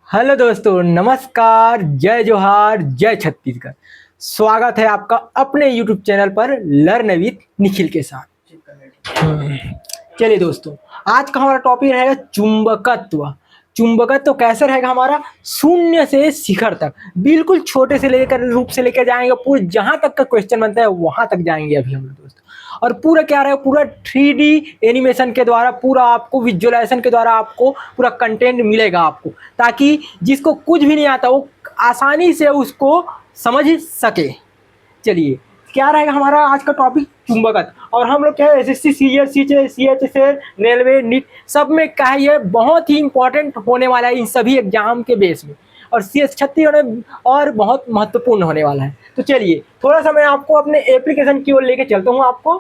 Hello दोस्तों, नमस्कार, जय जोहार, जय छत्तीसगढ़। स्वागत है आपका अपने YouTube चैनल पर लर्न विद निखिल के साथ। चलिए दोस्तों, आज का हमारा टॉपिक रहेगा चुंबकत्व। चुंबकत्व कैसे रहेगा हमारा? शून्य से शिखर तक, बिल्कुल छोटे से लेकर रूप से लेकर जाएंगे, पूरे जहां तक का क्वेश्चन बनता है वहां तक जाएंगे अभी हम लोग दोस्तों। और पूरा क्या रहेगा, पूरा 3D एनिमेशन के द्वारा, पूरा आपको विजुअलाइजेशन के द्वारा आपको पूरा कंटेंट मिलेगा आपको, ताकि जिसको कुछ भी नहीं आता वो आसानी से उसको समझ सके। चलिए, क्या रहेगा हमारा आज का टॉपिक? चुंबकत्व। और हम लोग क्या है, SSC, CGL, CHSL, railway, NEET, सब में क्या है, ये बहुत ही इंपॉर्टेंट होने वाला है इन सभी एग्जाम के बेस में। और CS छत्तीसगढ़ में और बहुत महत्वपूर्ण होने वाला है। तो चलिए, थोड़ा सा मैं आपको अपने एप्लीकेशन की ओर लेके चलता हूँ आपको,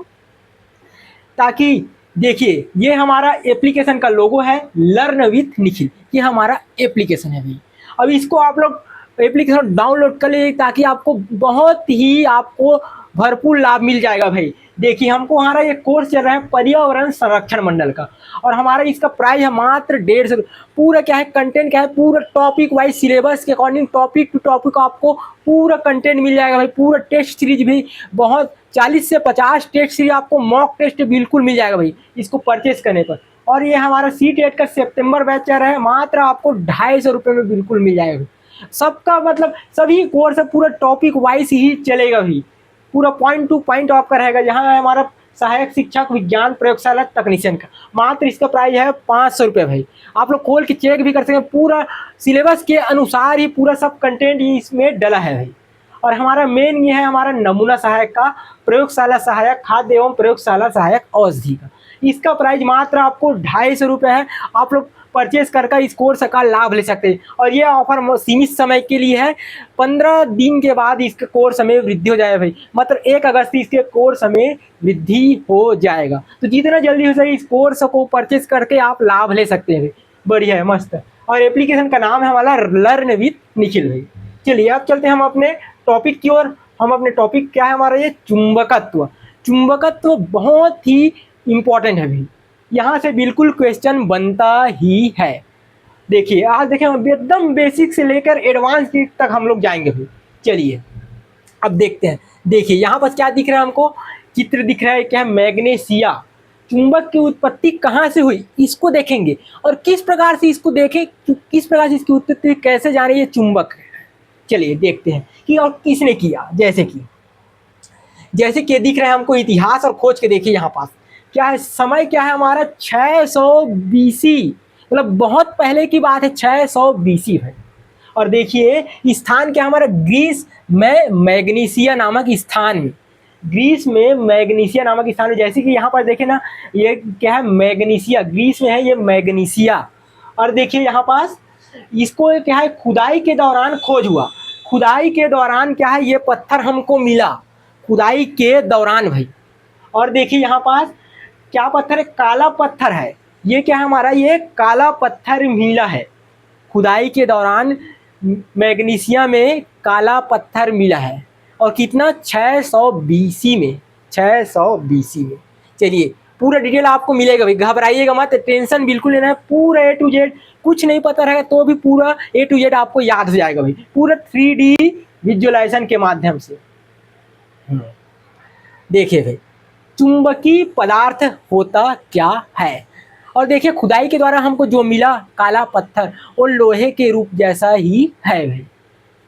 ताकि देखिए, ये हमारा एप्लीकेशन का लोगो है, लर्न विथ निखिल। ये हमारा एप्लीकेशन है भाई। अब इसको आप लोग एप्लीकेशन डाउनलोड कर लीजिए, ताकि आपको बहुत ही आपको भरपूर लाभ मिल जाएगा भाई। देखिए, हमको हमारा ये कोर्स चल रहा है पर्यावरण संरक्षण मंडल का, और हमारा इसका प्राइस है मात्र 150। पूरा क्या है, कंटेंट क्या है, पूरा टॉपिक वाइज सिलेबस के अकॉर्डिंग टॉपिक टू टॉपिक आपको पूरा कंटेंट मिल जाएगा भाई। पूरा टेस्ट सीरीज भी बहुत 40 से 50 टेस्ट सीरीज आपको मॉक टेस्ट बिल्कुल मिल जाएगा भाई इसको परचेस करने पर। और ये हमारा C-TET का सितंबर बैच चल रहा है, मात्र आपको 250 रुपये में बिल्कुल मिल जाएगा। सबका मतलब सभी कोर्स पूरा टॉपिक वाइज ही चलेगा भाई, पूरा पॉइंट टू पॉइंट आपका रहेगा। यहाँ है हमारा सहायक शिक्षक विज्ञान प्रयोगशाला तकनीशियन का, मात्र इसका प्राइस है 500 रुपये भाई। आप लोग खोल के चेक भी कर सकते हैं, पूरा सिलेबस के अनुसार ही पूरा सब कंटेंट ही इसमें डला है भाई। और हमारा मेन ये है हमारा नमूना सहायक का, प्रयोगशाला सहायक खाद्य एवं प्रयोगशाला सहायक औषधि का। इसका प्राइस मात्र आपको 250 रुपये है। आप लोग परचेज कर इस कोर्स का लाभ ले सकते हैं। और ये ऑफर सीमित समय के लिए है, 15 दिन के बाद इसके कोर्स में वृद्धि हो जाएगा भाई। मतलब 1 अगस्त इसके कोर्स में वृद्धि हो जाएगा। तो जितना जल्दी हो सके इस कोर्स को परचेज करके आप लाभ ले सकते हैं भाई। बढ़िया है, मस्त है। और एप्लीकेशन का नाम है हमारा लर्न विथ निखिल भाई। चलिए, अब चलते हैं हम अपने टॉपिक की ओर। हम अपने टॉपिक क्या है हमारा, ये चुंबकत्व। चुंबकत्व बहुत ही इंपॉर्टेंट है भाई, यहाँ से बिल्कुल क्वेश्चन बनता ही है। देखिए, आज देखें एकदम बेसिक से लेकर एडवांस तक हम लोग जाएंगे भाई। चलिए, अब देखते हैं। देखिए, यहाँ पर क्या दिख रहा है हमको, चित्र दिख रहा है, क्या है, मैग्नीशिया। चुंबक की उत्पत्ति कहाँ से हुई इसको देखेंगे, और किस प्रकार से इसको देखें, किस प्रकार से इसकी उत्पत्ति कैसे जाने ये चुंबक है। चलिए देखते हैं कि और किसने किया। जैसे कि दिख रहा है हमको इतिहास और खोज के। देखिए यहाँ पास क्या है, समय क्या है हमारा, 600 BC, मतलब बहुत पहले की बात है, 600 BC है। और देखिए स्थान क्या हमारा, ग्रीस में मैग्नीशिया नामक स्थान में। ग्रीस में मैग्नीशिया नामक स्थान में, जैसे कि यहाँ पर देखे ना, ये क्या है, मैग्नीशिया, ग्रीस में है ये मैग्नीशिया। और देखिए यहाँ पास इसको क्या है, खुदाई के दौरान खोज हुआ। खुदाई के दौरान क्या है, ये पत्थर हमको मिला, खुदाई के दौरान भाई। और देखिए यहाँ पास क्या पत्थर है, काला पत्थर है। ये क्या है हमारा, ये काला पत्थर मिला है। खुदाई के दौरान मैग्नीशिया में काला पत्थर मिला है। और कितना, 600 BC में, 600 BC में। चलिए, पूरा डिटेल आपको मिलेगा भाई, घबराइएगा मत, टेंशन बिल्कुल लेना है। पूरा A to Z, कुछ नहीं पता रहेगा तो भी पूरा A to Z आपको याद हो जाएगा भाई, पूरा 3D विजुअलाइजेशन के माध्यम से। देखिए भाई, चुंबकीय पदार्थ होता क्या है। और देखिए, खुदाई के द्वारा हमको जो मिला काला पत्थर, वो लोहे के रूप जैसा ही है भाई।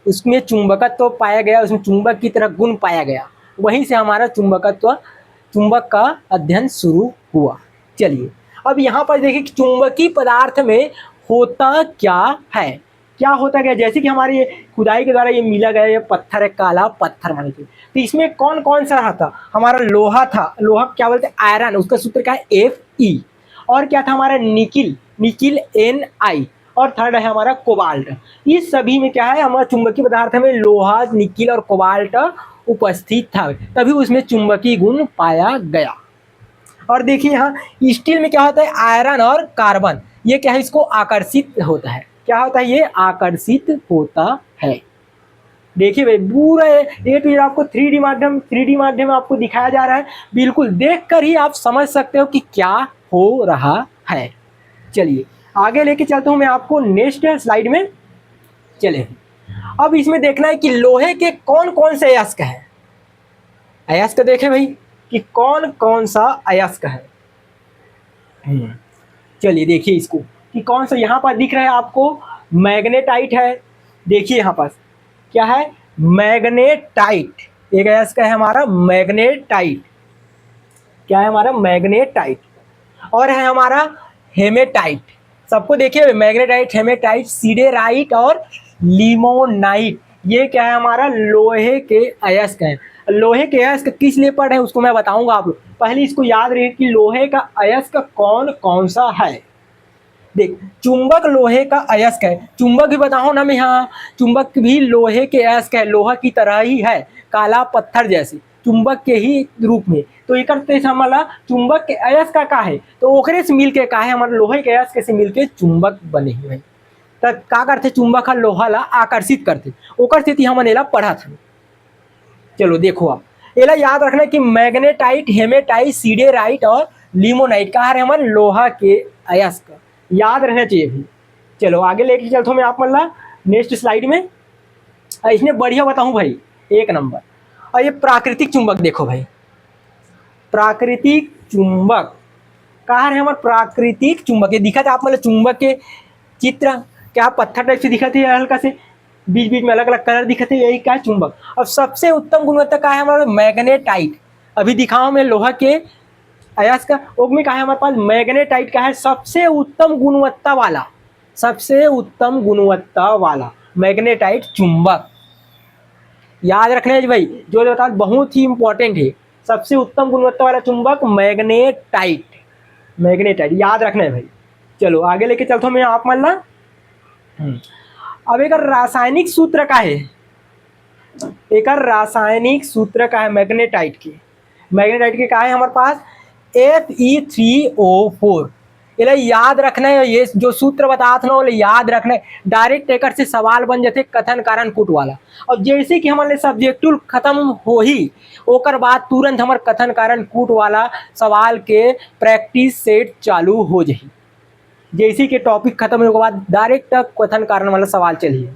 उसमें चुंबकत्व तो पाया गया, उसमें चुंबक की तरह गुण पाया गया। वहीं से हमारा चुंबक का अध्ययन शुरू हुआ। चलिए, अब यहाँ पर देखिए चुंबकीय पदार्थ में होता क्या है, क्या होता गया। जैसे कि हमारे ये खुदाई के द्वारा ये मिला गया, ये पत्थर है, काला पत्थर मान लीजिए। तो इसमें कौन कौन सा रहा था, हमारा लोहा था। लोहा क्या बोलते हैं, आयरन, उसका सूत्र क्या है, Fe। और क्या था हमारा, निकिल, Ni। और थर्ड है हमारा कोबाल्ट। इस सभी में क्या है, हमारा चुंबकीय पदार्थ में लोहा, निकिल और कोबाल्ट उपस्थित था, तभी उसमें चुंबकीय गुण पाया गया। और देखिए यहाँ स्टील में क्या होता है, आयरन और कार्बन, ये क्या है, इसको आकर्षित होता है। क्या होता है, ये आकर्षित होता है। देखिए भाई, पूरा A to Z आपको 3D माध्यम में आपको दिखाया जा रहा है। बिल्कुल देखकर ही आप समझ सकते हो कि क्या हो रहा है। चलिए आगे लेके चलता हूँ मैं आपको नेक्स्ट स्लाइड में। चले, अब इसमें देखना है कि लोहे के कौन कौन से अयस्क है। अयस्क देखे भाई कि कौन कौन सा अयस्क है। चलिए देखिए इसको कि कौन सा, यहाँ पर दिख रहा है आपको मैग्नेटाइट है। देखिए यहाँ पास क्या है, मैग्नेटाइट, एक अयस्क है हमारा मैग्नेटाइट। क्या है हमारा, मैग्नेटाइट। और है हमारा हेमेटाइट। सबको देखिए, मैग्नेटाइट, हेमेटाइट, सीडेराइट और लिमोनाइट, ये क्या है हमारा, लोहे के अयस्क हैं। लोहे के अयस्क किस लिए पढ़ रहे हैं उसको मैं बताऊंगा आप लोग, पहले इसको याद रहे कि लोहे का अयस्क कौन कौन सा है। देख, चुंबक लोहे का अयस्क है, चुंबक भी बताओ ना मैं, यहाँ चुंबक भी लोहे के अयस्क है, लोहा की तरह ही है, काला पत्थर जैसे, चुंबक के ही रूप में। तो एक हमारा चुंबक के अयस्क का है, तो ओकरे से मिल के का है हमारे लोहे के अयस्क से मिल के चुंबक बने हुए। तब का करते, चुंबक का लोहा ला आकर्षित करते, ओकर स्थिति हमने ला पढ़ा था। चलो देखो आप, एला याद रखना कि मैग्नेटाइट, हेमेटाइट, सीडेराइट और लिमोनाइट का है हमारे लोहा के अयस्क, याद रहना चाहिए भी। चलो आगे लेके चलता हूँ मैं आप मतलब नेक्स्ट स्लाइड में। इसमें बढ़िया बताऊँ भाई, एक नंबर। और ये प्राकृतिक चुंबक देखो भाई, प्राकृतिक चुंबक कहाँ है हमारे, प्राकृतिक चुंबक। ये दिखा था आप मतलब चुंबक के चित्र, क्या पत्थर टाइप से दिखते हैं हल्का से, बीच बीच में अलग अलग कलर दिखते हैं, यही क्या है चुंबक। अब सबसे उत्तम गुणवत्ता का है हमारा मैग्नेटाइट। अभी दिखाओ मैं लोहा के अयस्क का, उसमें कहा है हमारे पास मैग्नेटाइट का है सबसे उत्तम गुणवत्ता वाला, सबसे उत्तम गुणवत्ता वाला मैग्नेटाइट चुंबक। याद रखना है भाई, जो बता बहुत ही इंपॉर्टेंट है, सबसे उत्तम गुणवत्ता वाला चुंबक मैग्नेटाइट, मैग्नेटाइट याद रखना है भाई। चलो आगे लेके चलता हूँ मैं आप मान ला। अब एक रासायनिक सूत्र का है, एक रासायनिक सूत्र का है मैग्नेटाइट के, मैग्नेटाइट के का है हमारे पास Fe3O4। ये याद रखना है, ये जो सूत्र बताता ना वो याद रखना है, डायरेक्ट टेकर से सवाल बन जाते कथन कारण कुट वाला। और जैसे कि हमारे सब्जेक्टिव खत्म हो ही ओकर बाद तुरंत हमारे कथन कारण कुट वाला सवाल के प्रैक्टिस सेट चालू हो जाए। जैसे कि टॉपिक खत्म होने के बाद डायरेक्ट कथन कारण वाला सवाल चलिए।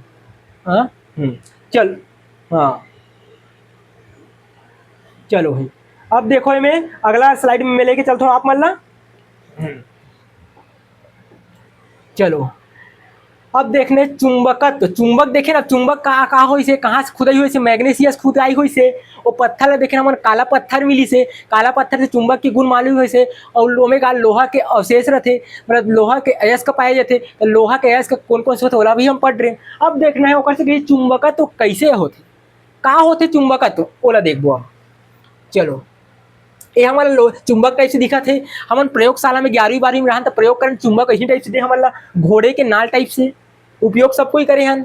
हाँ चल, हाँ चलो भाई, अब देखो मैं अगला स्लाइड में मैं लेके चलता हूँ आप मतलब। चलो अब देखने चुंबकत्व, चुंबक देखे ना, चुंबक कहाँ हो से, कहाँ से खुदाई हुई से, मैग्नीशियस खुदाई हुई से, वो पत्थर देखे हमारे काला पत्थर मिली से, काला पत्थर से चुंबक की गुण मालूम हुई से। और लोहे का लोहा के अवशेष रहते, मतलब लोहा के अयस्क पाए जाते, तो लोहा के अयस्क कौन कौन से होते वाला भी हम पढ़ रहे हैं। अब देखना है ओकर से चुंबकत्व तो कैसे होते, कहाँ होते चुंबकत्व ओला देखबो हम। चलो ये हमारा चुंबक टाइप से दिखा थे, हम प्रयोगशाला में 11वीं 12वीं में रहा तो प्रयोग करें चुंबक ऐसी टाइप से दे, हमारा घोड़े के नाल टाइप से उपयोग सबको ही करे हन।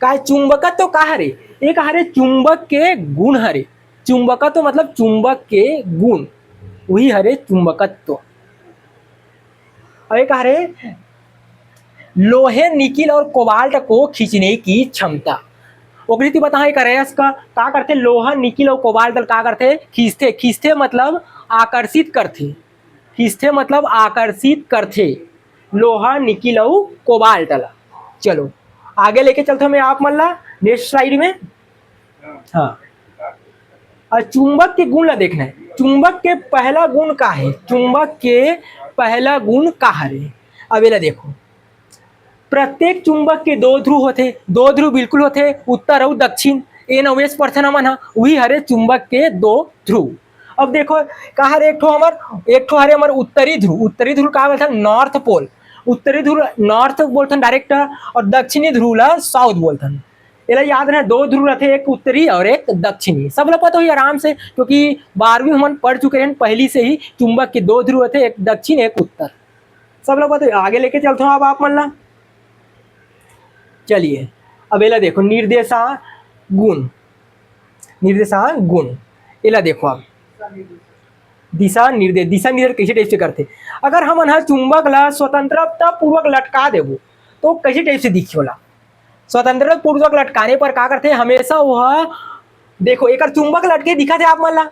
का चुंबकत्व तो का हरे, एक हरे चुंबक के गुण हरे, चुंबकत्व तो मतलब चुंबक के गुण, वही हरे चुंबकत्व। और एक हरे लोहे, निकिल और कोबाल्ट को खींचने की क्षमता। ओकरी बता एक अयस्क का करते, लोहा, निकिल और कोबाल्ट का करते, खींचते, खींचते मतलब आकर्षित करते, खींचते मतलब आकर्षित करते, लोहा, निकिल और कोबाल्ट ला। चलो आगे लेके चलते मैं आप मल्ला नेक्स्ट स्लाइड में। हाँ, और चुंबक के गुण ला देखना है, चुंबक के पहला गुण का है, चुंबक के पहला गुण का है। अब ये देखो, प्रत्येक चुंबक के दो ध्रुव होते, दो ध्रुव बिल्कुल होते, उत्तर और दक्षिण, ए 90% हमन हा वही हरे चुंबक के दो ध्रुव। अब देखो कहा एक ठो हरे हमारे उत्तरी ध्रुव, उत्तरी ध्रुव कहा बोलते नॉर्थ पोल, उत्तरी ध्रुव नॉर्थ बोलते डायरेक्ट, और दक्षिणी ध्रुव ला साउथ बोलते। ये याद रहे दो ध्रुव रहते, एक उत्तरी और एक दक्षिणी, सब लोग पता हो आराम से, क्योंकि 12वीं हम पढ़ चुके हैं पहली से ही, चुंबक के दो ध्रुव रहते, एक दक्षिण एक उत्तर, सब लोग पता। आगे लेके चलते हो अब आप मन। चलिए अब एला देखो निर्देशा गुण, निर्देशा गुण एला देखो आप, दिशा निर्देश, दिशा निर्देश कैसे टाइप से करते। अगर हम चुंबक ला स्वतंत्रता पूर्वक लटका देबो तो कैसे टाइप से दिखी होला। स्वतंत्रता पूर्वक लटकाने पर क्या करते, हमेशा वह देखो एक चुंबक लटके दिखा थे आप मन ला,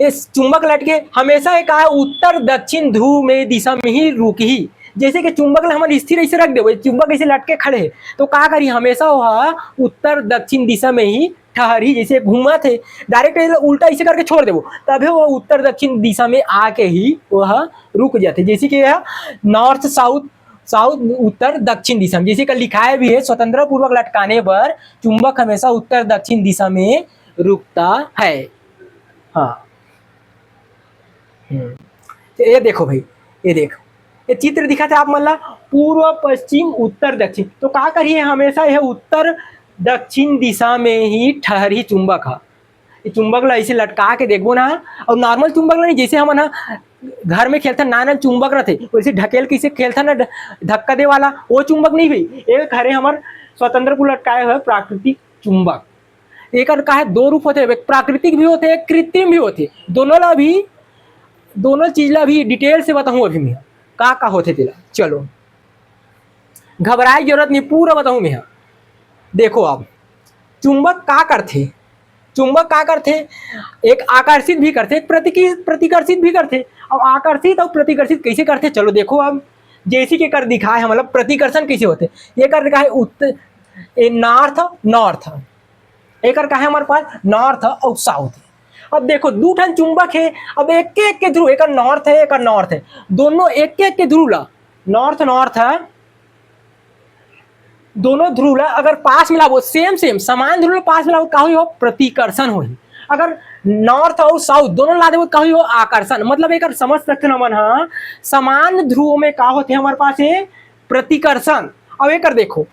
इस चुंबक लटके हमेशा एक उत्तर दक्षिण ध्रुव में दिशा में ही रुकी ही, जैसे कि चुंबक ला हमन स्थिर ऐसे रख देबो, चुंबक ऐसे लटके खड़े है तो का करी हमेशा वह उत्तर दक्षिण दिशा में ही ठहरी, जैसे घूमा थे डायरेक्ट उल्टा ऐसे करके छोड़ देबो तभी वो उत्तर दक्षिण दिशा में आके ही वह रुक जाते। जैसे कि यह नॉर्थ साउथ, साउथ उत्तर दक्षिण दिशा में, जैसे कि लिखाया भी है स्वतंत्र पूर्वक लटकाने पर चुंबक हमेशा उत्तर दक्षिण दिशा में रुकता है। हाँ तो ये देखो भाई, ये देखो ये चित्र दिखा था आप मन ला पूर्व पश्चिम उत्तर दक्षिण, तो का करिए हमेशा यह उत्तर दक्षिण दिशा में ही ठहरी चुंबक है। ये चुंबक ला ऐसे लटका के देखबो ना, और नॉर्मल चुंबक ला नहीं, जैसे हम ना घर में खेलता नाना चुंबक रहते वैसे ढकेल के इसे खेलता ना धक्का दे वाला, वो चुंबक नहीं भाई, एक हरे हमार स्वतंत्र को लटकाए हुए प्राकृतिक चुंबक। एक का है दो रूप होते हैं, प्राकृतिक भी होते हैं कृत्रिम भी होते, दोनों ला भी, दोनों चीज ला भी डिटेल से बताऊं अभी मैं का होते तेला। चलो घबराए जरूरत नहीं, पूरा बताऊं मैं। देखो अब चुंबक का करते, चुंबक का करते, एक आकर्षित भी करते एक प्रतिकर्षित भी करते। अब आकर्षित और प्रतिकर्षित कैसे करते चलो देखो। अब जैसे कि कर दिखाए हम, मतलब प्रतिकर्षण कैसे होते, ये कर दिखाए उत्तर नॉर्थ नॉर्थ, एक का है हमारे पास नॉर्थ और साउथ। अब देखो दो ठन चुंबक है, अब एक के ध्रुव, एक नॉर्थ है एक नॉर्थ है, दोनों एक के ध्रुव ला नॉर्थ नॉर्थ है, दोनों ध्रुव ला अगर पास मिलाबो सेम सेम समान ध्रुव पास मिलाबो का हो प्रतिकर्षण होही। अगर नॉर्थ और साउथ दोनों ला देबो का हो आकर्षण। मतलब एक समझ सकते हैं मन, हाँ समान ध्रुवों में का होते हमारे पास है प्रतिकर्षण। अब एक देखो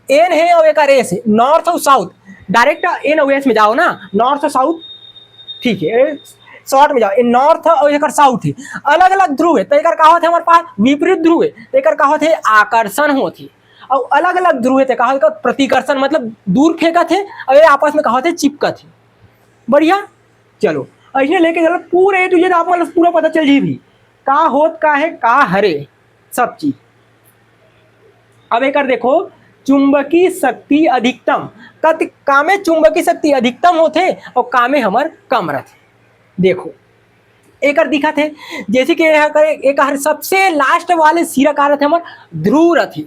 एन है और एक एस है, नॉर्थ और साउथ, डायरेक्ट एन और एस में जाओ ना, नॉर्थ और साउथ ठीक है, शॉर्ट में जाओ नॉर्थ और एक साउथ है, अलग अलग ध्रुव है तो एक का होते हमारे पास विपरीत ध्रुव है तो एक का होते आकर्षण होती, और अलग अलग ध्रुव है तो का होते प्रतिकर्षण, मतलब दूर फेंका थे और ये आपस में का होते चिपका थे। बढ़िया चलो ऐसे लेके चलो पूरे तुझे आप मतलब पूरा पता चल जी भी का होत का है का हरे सब चीज। अब एक देखो चुंबकीय शक्ति अधिकतम, कामे चुंबकीय शक्ति अधिकतम होते और कामे हमार कम रहते। देखो एक दिखा थे जैसे कि एक सबसे लास्ट वाले सिरा का रहते हमार ध्रुव रहती,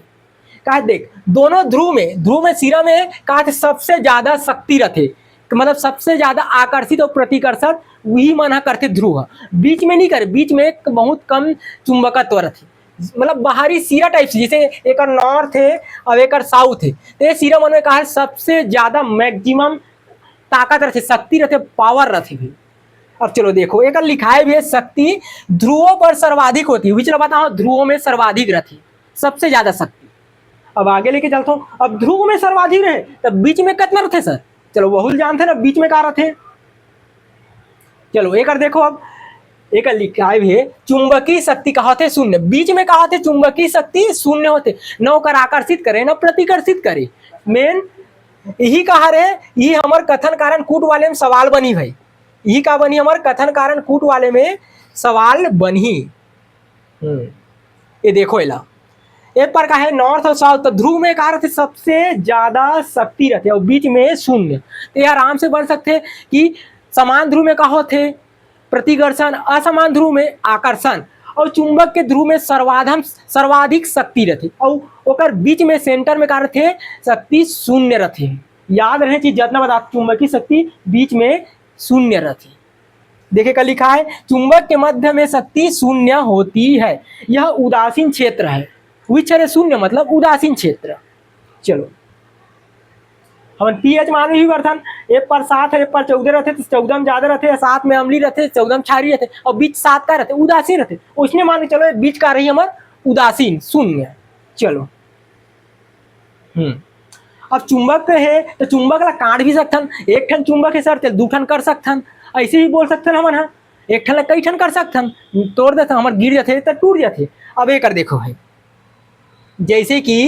कहा देख दोनों ध्रुव में सिरा में कहा थे सबसे ज्यादा शक्ति रहते, मतलब सबसे ज्यादा आकर्षित और प्रतिकर्षण वही मना करते ध्रुव, बीच में नहीं करे, बीच में एक बहुत कम चुंबकत्व रहती, मतलब बाहरी सिरा टाइप से, जैसे एक नॉर्थ है और एक साउथ है तो ये सिरा मन में कहा सबसे ज्यादा मैक्सिमम ताकत रहती, शक्ति रहती, पावर रहती भी। अब चलो देखो एक लिखाए भी है शक्ति ध्रुवों पर सर्वाधिक होती है, चलो बताओ ध्रुवों में सर्वाधिक रहती सबसे ज्यादा शक्ति। अब आगे लेके चलता हूँ, अब ध्रुव में सर्वाधिक रहे तब बीच में कितना रहते सर, चलो बहुत जानते ना बीच में क्या रहते। चलो एक देखो अब एक लिखा है चुंबकीय शक्ति कहा थे शून्य, बीच में कहा थे चुंबकीय शक्ति शून्य होते, न होकर आकर्षित करे न प्रतिकर्षित करे। मेन यही कहा रहे, यही हमारे कथन कारण कूट वाले में सवाल बनी भाई, यही का बनी हमारे कथन कारण कूट वाले में सवाल बनी। ये देखो इला एक पर का है नॉर्थ और साउथ, तो ध्रुव में कहा रहते सबसे ज्यादा शक्ति रहते और बीच में शून्य, तो ये आराम से बन सकते कि समान ध्रुव में कहा होते प्रतिकर्षण, असमान ध्रुव में आकर्षण, और चुंबक के ध्रुव में सर्वाधिक शक्ति रहती और ओकर बीच में सेंटर में का रहते शक्ति शून्य रहती। याद रहे चीज जितना बता चुंबकीय शक्ति बीच में शून्य रहती। देखे का लिखा है चुंबक के मध्य में शक्ति शून्य होती है, यह उदासीन क्षेत्र है, विचर शून्य मतलब उदासीन क्षेत्र। चलो हम पीएच मान भी बर्थन एक पर 7 है, एक पर 14 रहते तो 14 में ज्यादा रहते, 7 में अम्लीय रहते, 14 में क्षारीय रहते, और बीच 7 का रहते उदासीन रहते, उसमें मान के चलो बीच का रही हमार उदासीन शून्य। चलो अब चुंबक है तो चुंबक ला काट भी सकथन, एक ठन चुंबक है सर दो ठन कर सकथन, ऐसे ही बोल सकथन हमन, हाँ एक ठन कई ठन कर सकथन, तोड़ देते हमार गिर जाते तो टूट जाते। अब एक देखो भाई जैसे कि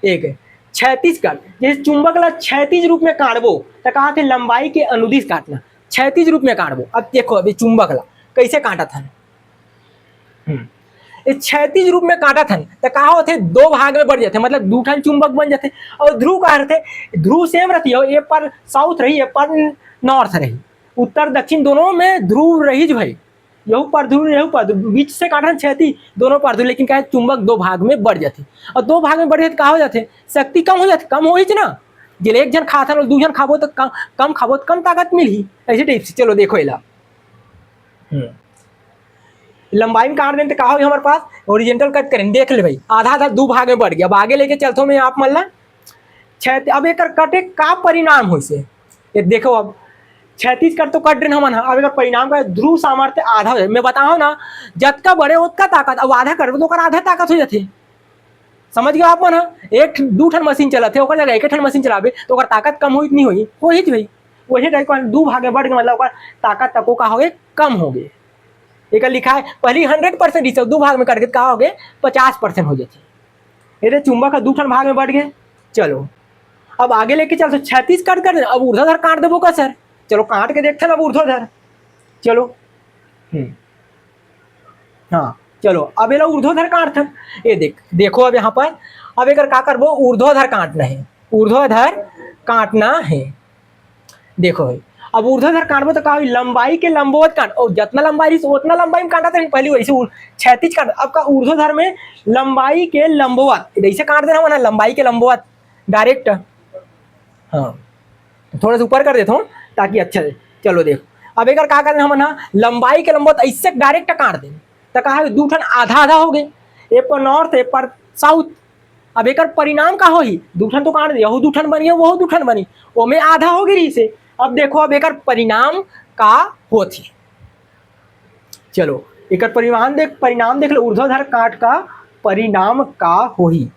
एक क्षैतिज काट, जैसे चुंबक ला क्षैतिज रूप में काटबो तो कहा थे लंबाई के अनुदिश काटना, क्षैतिज रूप में काटबो। अब देखो अभी चुंबक ला कैसे काटा था, क्षैतिज रूप में काटा था तो कहा होते दो भाग में बढ़ जाते, मतलब दो ठन चुंबक बन जाते। और ध्रुव कहा रहते ध्रुव सेम रहती है, एक पर साउथ रही एक पर नॉर्थ रही, उत्तर दक्षिण दोनों में ध्रुव रही भाई, यहू पर ध्रुव यहू पर ध्रुव, बीच से काटन क्षैतिज दोनों पर ध्रुव, लेकिन क्या है चुंबक दो भाग में बढ़ जाते और दो भाग में बढ़ जाते का हो जाते शक्ति कम हो जाती, कम हो ही ना। जिल एक जन खाता और दू जन खाबो तो कम खाबो तो कम ताकत मिली, ऐसे टाइप से। चलो देखो इला लंबाई में काट दें तो कहा होगी हमारे पास ओरिजेंटल कट करें, देख ले भाई आधा आधा दो भाग में बढ़ गया। अब आगे लेके चलते मैं आप मतलब अब एक कटे का परिणाम हो से ये देखो। अब 36 कट तो कट रहे हम अब एक परिणाम का ध्रुव सामर्थ्य आधा हो जाए। मैं बताओ ना जतका बड़े उतका ताकत, अब आधा कर तो आधा ताकत हो जाती। समझ गए आप मन एक दू ठन मशीन चलते जगह एक ठन मशीन चलावे तो ताकत कम हुई नहीं हुई वही भाई वही टाइप दू भाग में बढ़ गए मतलब ताकत तको का हो गए कम हो गए। एक लिखा है पहली 100% दो भाग में करके कहा हो गए 50% हो जाती। ये चुंबक का दू ठन भाग में बढ़ गए। चलो अब आगे लेके चल 36 कट कर अब ऊर्ध्वाधर काट देवो का सर। चलो काट के देखते ना अब ऊर्ध्वाधर। चलो हाँ चलो अब ये ऊर्ध्वाधर काट ये देखो अब यहाँ पर अब एक का करबो ऊर्ध्वाधर काटना है, ऊर्ध्वाधर काटना है। देखो भाई अब ऊर्ध्वाधर काटबो तो कहा लंबाई के लंबवत काट और जितना लंबाई उतना लंबाई में काटा था पहले वैसे 36 काट। अब का ऊर्ध्वाधर में लंबाई के लंबवत ऐसे काट देना हो ना, लंबाई के लंबवत डायरेक्ट। हाँ थोड़ा सा ऊपर कर देता हूँ ताकि अच्छा है। चलो देखो अब एक का करना हम ना लंबाई के लंबवत ऐसे डायरेक्ट काट दे तो कहा दू ठन आधा आधा हो गए, एक पर नॉर्थ एक पर साउथ। अब एक परिणाम का हो ही दू ठन तो काट दे, यहू दू ठन बनी वो दू ठन बनी वो में आधा हो गई से। अब देखो अब एक परिणाम का होती। चलो एक परिणाम देख लो ऊर्ध्वाधर काट का परिणाम का हो ही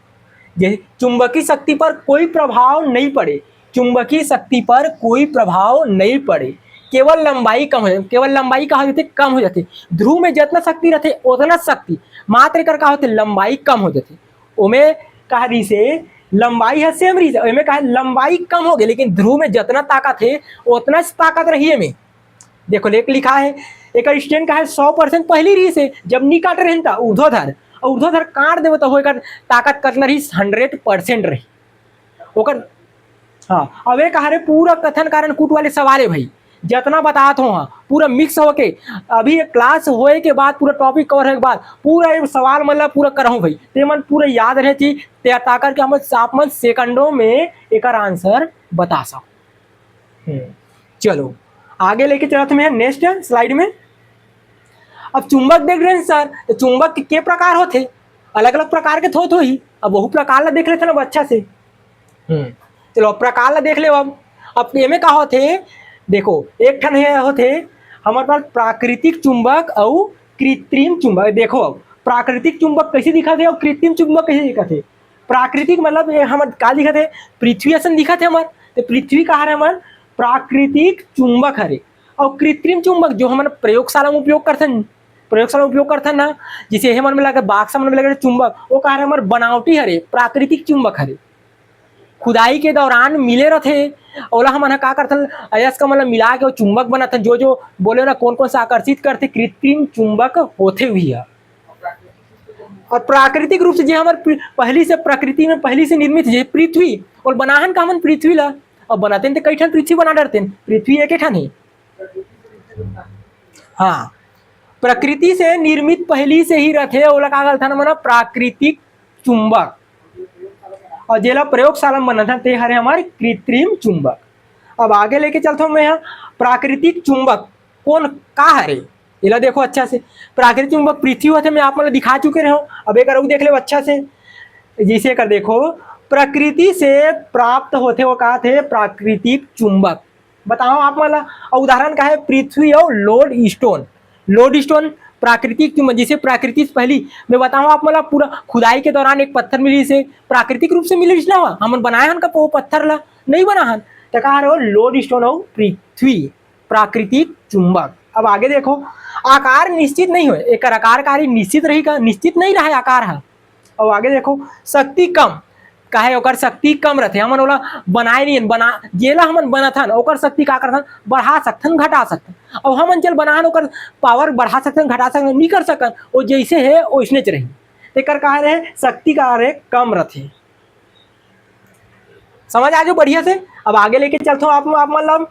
चुंबकीय शक्ति पर कोई प्रभाव नहीं पड़े, चुंबकीय शक्ति पर कोई प्रभाव नहीं पड़े, केवल लंबाई कम हो जाती, केवल लंबाई का हो जाती कम हो जाती। ध्रुव में जितना शक्ति रहते उतना शक्ति मात्र कर का होते लंबाई कम हो जाती। ओमे कहा रही से लंबाई है सेम रही से कहा लंबाई कम हो गई लेकिन ध्रुव में जितना ताकत है उतना ताकत रही है में। देखो लेख लिखा है एक स्टैंड का है 100% पहली रही से जब नी काट रहे था ऊर्ध्वाधर और ऊर्ध्वाधर काट देव तो होकर ताकत करना रही 100% रही ओकर। हाँ अब एक कहा रे पूरा कथन कारण कूट वाले सवाल है भाई जितना बतात हो हाँ पूरा मिक्स होके अभी एक क्लास होए के बाद पूरा टॉपिक कवर होने के बाद पूरा एक सवाल मतलब पूरा करहूँ भाई ते मन पूरा याद रहती ताकर के हम आप मन सेकंडों में एक आंसर बता सको। चलो आगे लेके चलते हैं नेक्स्ट स्लाइड में। अब चुंबक देख रहे हैं सर तो चुंबक के प्रकार होते अलग अलग प्रकार के थोत हो ही अब वह प्रकार ला देख लेते ना अच्छा से। चलो प्रकार ला देख ले अब एमे का होते देखो एक ठन है होते हमारे पास प्राकृतिक चुंबक और कृत्रिम चुंबक। देखो अब प्राकृतिक चुंबक कैसे दिखा थे और कृत्रिम चुंबक कैसे दिखा थे। प्राकृतिक मतलब हमारे का दिखा थे पृथ्वी ऐसा दिखा थे हमारे तो पृथ्वी कहा है हमारे प्राकृतिक चुंबक हरे और कृत्रिम चुंबक जो हमारे प्रयोगशाला में उपयोग करते ना जिसे हेमन में लगा बाक्सा में लगे चुंबक वो कहा है हमारे बनावटी हरे प्राकृतिक चुंबक हरे खुदाई के दौरान मिले रहते ओला हम का करते अयस का मतलब मिला के वो चुंबक बनाते जो जो बोले ना कौन कौन सा आकर्षित करते कृत्रिम चुंबक होते हुई है। और प्राकृतिक रूप से जो हमारे पहली से प्रकृति में पहली से निर्मित है पृथ्वी और बनाहन का हम पृथ्वी ला और बनाते हैं कई ठन पृथ्वी बना डरते पृथ्वी एक ठन है। हाँ प्रकृति से निर्मित पहली से ही रहते ओला का करते ना प्राकृतिक चुंबक और जेला प्रयोगशाला में बना था ते हरे हमारे कृत्रिम चुंबक। अब आगे लेके चलता हूँ मैं यहाँ प्राकृतिक चुंबक कौन का हरे इला देखो अच्छा से। प्राकृतिक चुंबक पृथ्वी होते मैं आप मतलब दिखा चुके रहे हो अब एक देख ले अच्छा से जिसे कर देखो प्रकृति से प्राप्त होते वो कहा थे प्राकृतिक चुंबक। बताओ आप मतलब उदाहरण का है पृथ्वी और लोड स्टोन प्राकृतिक चुंबक जिसे प्रकृति से पहली मैं बताऊँ आप मतलब पूरा खुदाई के दौरान एक पत्थर मिली से प्राकृतिक रूप से मिली ना हुआ हम बनाए हन का वो पत्थर ला नहीं बना हन तो कहा रहे लोड स्टोन और पृथ्वी प्राकृतिक चुंबक। अब आगे देखो आकार निश्चित नहीं हो एक आकार निश्चित रहेगा निश्चित नहीं रहा आकार है। और आगे देखो शक्ति कम काहे ओकर शक्ति कम रहते हमन ओला बनाए नहीं बना जेला हमन बनाथन ओकर शक्ति का करथन बढ़ा सकथन घटा सकथन और हमन चल बनाहन ओकर पावर बढ़ा सकथन घटा सकथन नहीं कर सकन वो जैसे है वैसने च रही तेकर कहा रहे शक्ति का रहे कम रहते। समझ आ जाओ बढ़िया से। अब आगे लेके चलते हो आप मतलब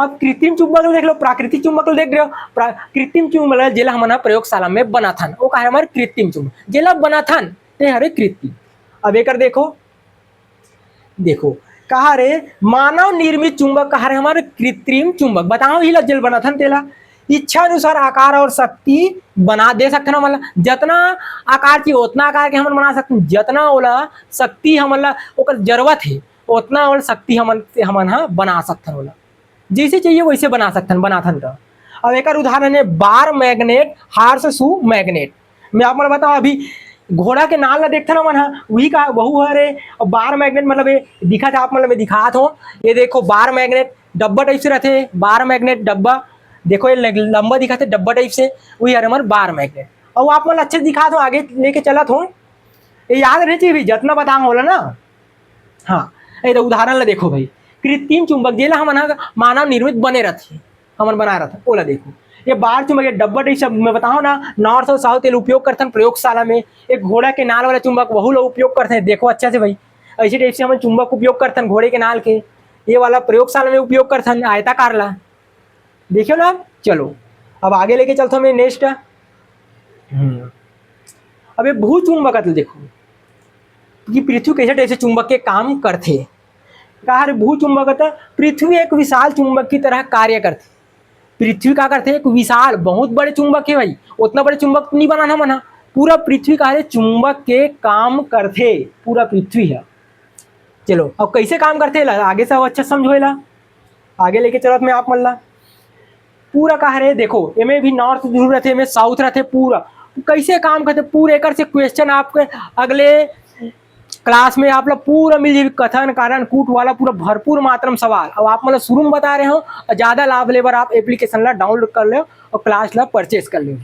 अब कृत्रिम चुंबक देख लो, प्राकृतिक चुंबक देख रहे हो। कृत्रिम चुंबक जेला हमन प्रयोगशाला में बनाथन वो कहा हमारे कृत्रिम चुंबक, जेला बनाथन ते हरे कृत्रिम। अब एक देखो देखो कहा रे मानव निर्मित चुंबक कहा रे हमारे कृत्रिम चुंबक। बताओ ही जेल बनाथन तेला इच्छा अनुसार आकार और शक्ति बना दे सकते हैं। मतलब जितना आकार चाहिए उतना आकार के हम बना सकते हैं, जितना ओला शक्ति हमला ओकर जरूरत है उतना और शक्ति हमन हाँ बना सकते हैं। ओला जैसे चाहिए वैसे बना सकते हैं बनाथन का। अब एक उदाहरण है बार मैग्नेट हार्स शू मैग्नेट। मैं आप बताओ अभी घोड़ा के नाल ला देखते ना मन वही का बहु हरे बार मैग्नेट मतलब ये दिखा था आप मतलब मैं दिखात हो। ये देखो बार मैग्नेट डब्बा टाइप से रहते, बार मैग्नेट डब्बा देखो ये लंबा दिखाते डब्बा टाइप से, वही हरे हमारे बार मैग्नेट। और आप मतलब अच्छे दिखा दो आगे लेके चला हो, ये याद रहना चाहिए भाई जितना बतांग होला ना। हाँ ये तो उदाहरण ला देखो भाई कृत्रिम चुंबक जेला हम मानव निर्मित बने रहते हमन बना रहा था ओला देखो। ये बार चुंबक ये डब्बा टाइप सब मैं बताऊँ ना नॉर्थ और साउथ ये उपयोग करते हैं प्रयोगशाला में। एक घोड़ा के नाल वाला चुंबक वहू लोग उपयोग करते हैं, देखो अच्छा से भाई ऐसे टाइप से हम चुंबक उपयोग करते हैं घोड़े के नाल के, ये वाला प्रयोगशाला में उपयोग करते हैं आयताकार ला देखियो ना। चलो अब आगे लेके चलता हूँ मैं नेक्स्ट। अब ये भू चुंबक देखो कि पृथ्वी कैसे टाइप से चुंबक के काम करते। कहा रे भू चुंबक पृथ्वी एक विशाल चुंबक की तरह कार्य करते। पृथ्वी का करते एक विशाल बहुत बड़े चुंबक है भाई, उतना बड़े चुंबक नहीं बनाना मना, पूरा पृथ्वी का चुंबक के काम करते पूरा पृथ्वी है। चलो अब कैसे काम करते आगे से अच्छा समझो, आगे लेके चलत मैं आप मल्ला पूरा कहा रे देखो एमे भी नॉर्थ ध्रुव रहते एमे साउथ रहते पूरा कैसे काम करते पूरे एक से क्वेश्चन आपके अगले क्लास में आप लोग पूरा मिल जाए कथन कारण कूट वाला पूरा भरपूर मात्रा में सवाल। अब आप मतलब शुरू में बता रहे हो, ज़्यादा लाभ लेबर आप एप्लीकेशन ला डाउनलोड कर लो और क्लास ला परचेज कर लो।